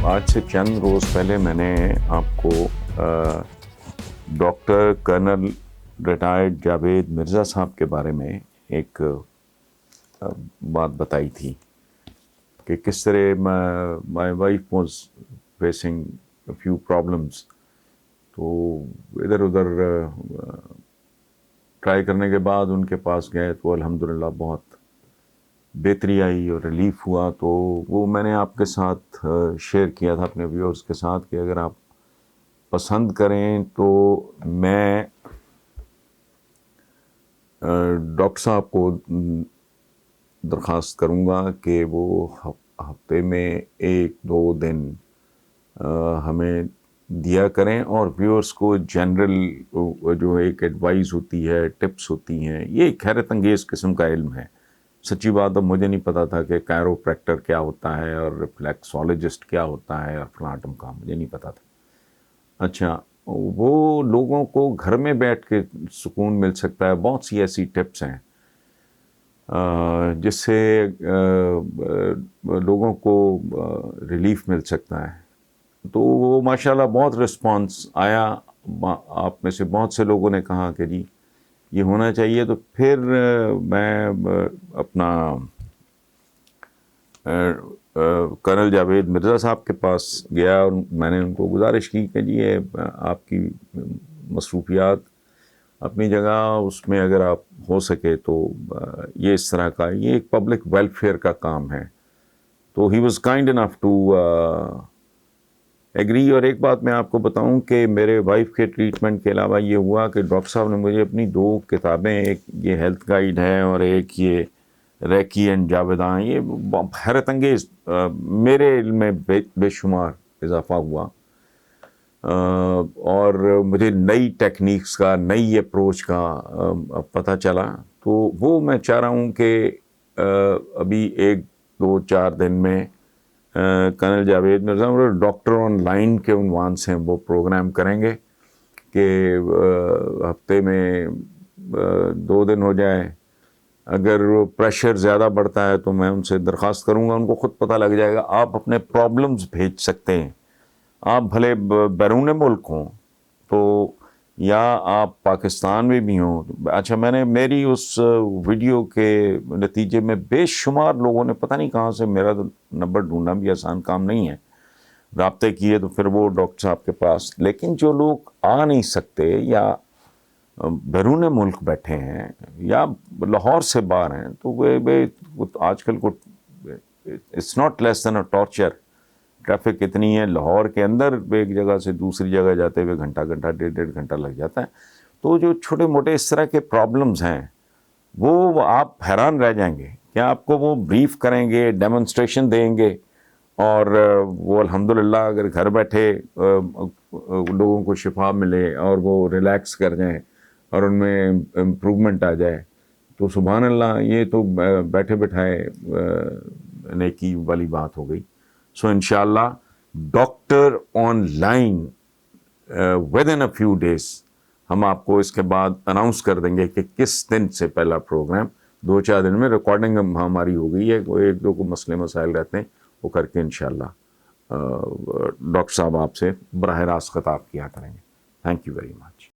آج سے چند روز پہلے میں نے آپ کو doctor colonel retired Javed Mirza صاحب کے بارے میں ایک بات بتائی تھی کہ کس طرح my wife was facing few problems, تو ادھر ادھر ٹرائی کرنے کے بعد ان کے پاس گئے تو الحمدللہ بہت بہتری آئی اور ریلیف ہوا. تو وہ میں نے آپ کے ساتھ شیئر کیا تھا اپنے ویورز کے ساتھ کہ اگر آپ پسند کریں تو میں ڈاکٹر صاحب کو درخواست کروں گا کہ وہ ہفتے میں 1-2 دن ہمیں دیا کریں اور ویورز کو جنرل جو ایک ایڈوائز ہوتی ہے، ٹپس ہوتی ہیں. یہ ایک حیرت انگیز قسم کا علم ہے. سچی بات اب مجھے نہیں پتا تھا کہ کائروپریکٹر کیا ہوتا ہے اور ریفلیکسولوجسٹ کیا ہوتا ہے اور فلاں کا مجھے نہیں پتا تھا. اچھا، وہ لوگوں کو گھر میں بیٹھ کے سکون مل سکتا ہے. بہت سی ایسی ٹپس ہیں جس سے لوگوں کو ریلیف مل سکتا ہے. تو وہ ماشاءاللہ بہت رسپانس آیا. آپ میں سے بہت سے لوگوں نے کہا کہ جی یہ ہونا چاہیے. تو پھر میں اپنا کرنل جاوید مرزا صاحب کے پاس گیا اور میں نے ان کو گزارش کی کہ جی یہ آپ کی مصروفیات اپنی جگہ، اس میں اگر آپ ہو سکے تو یہ اس طرح کا یہ ایک پبلک ویلفیئر کا کام ہے. تو he was kind enough to agree. اور ایک بات میں آپ کو بتاؤں کہ میرے وائف کے ٹریٹمنٹ کے علاوہ یہ ہوا کہ ڈاکٹر صاحب نے مجھے اپنی 2 کتابیں، ایک یہ ہیلتھ گائیڈ ہے اور ایک یہ ریکی اینڈ جاویداں، یہ حیرت انگیز میرے علم میں بے شمار اضافہ ہوا اور مجھے نئی ٹیکنیکس کا، نئی اپروچ کا پتہ چلا. تو وہ میں چاہ رہا ہوں کہ ابھی 1-2-4 دن میں colonel Javed Mirza doctor online کے عنوان سے وہ پروگرام کریں گے کہ ہفتے میں 2 دن ہو جائے. اگر پریشر زیادہ بڑھتا ہے تو میں ان سے درخواست کروں گا، ان کو خود پتہ لگ جائے گا. آپ اپنے پرابلمز بھیج سکتے ہیں، آپ بھلے بیرون ملک ہوں تو یا آپ پاکستان میں بھی ہوں. اچھا، میں نے میری اس ویڈیو کے نتیجے میں بے شمار لوگوں نے پتہ نہیں کہاں سے، میرا تو نمبر ڈھونڈنا بھی آسان کام نہیں ہے، رابطے کیے تو پھر وہ ڈاکٹر صاحب کے پاس. لیکن جو لوگ آ نہیں سکتے یا بیرون ملک بیٹھے ہیں یا لاہور سے باہر ہیں تو وہ آج کل کو it's not less than a torture. Traffic اتنی ہے لاہور کے اندر، ایک جگہ سے دوسری جگہ جاتے ہوئے گھنٹہ 1.5 گھنٹہ لگ جاتا ہے. تو جو چھوٹے موٹے اس طرح کے پرابلمز ہیں وہ آپ حیران رہ جائیں گے کہ آپ کو وہ بریف کریں گے، ڈیمونسٹریشن دیں گے اور وہ الحمدللہ اگر گھر بیٹھے لوگوں کو شفا ملے اور وہ ریلیکس کر جائیں اور ان میں امپروومنٹ آ جائے تو سبحان اللہ، یہ تو بیٹھے بٹھائے نیکی والی بات ہو گئی. سو انشاءاللہ doctor online within a few days ہم آپ کو اس کے بعد اناؤنس کر دیں گے کہ کس دن سے پہلا پروگرام. 2-4 دن میں ریکارڈنگ ہماری ہو گئی ہے. 1-2 کو مسئلے مسائل رہتے ہیں وہ کر کے انشاءاللہ ڈاکٹر صاحب آپ سے براہ راست خطاب کیا کریں گے. Thank you very much.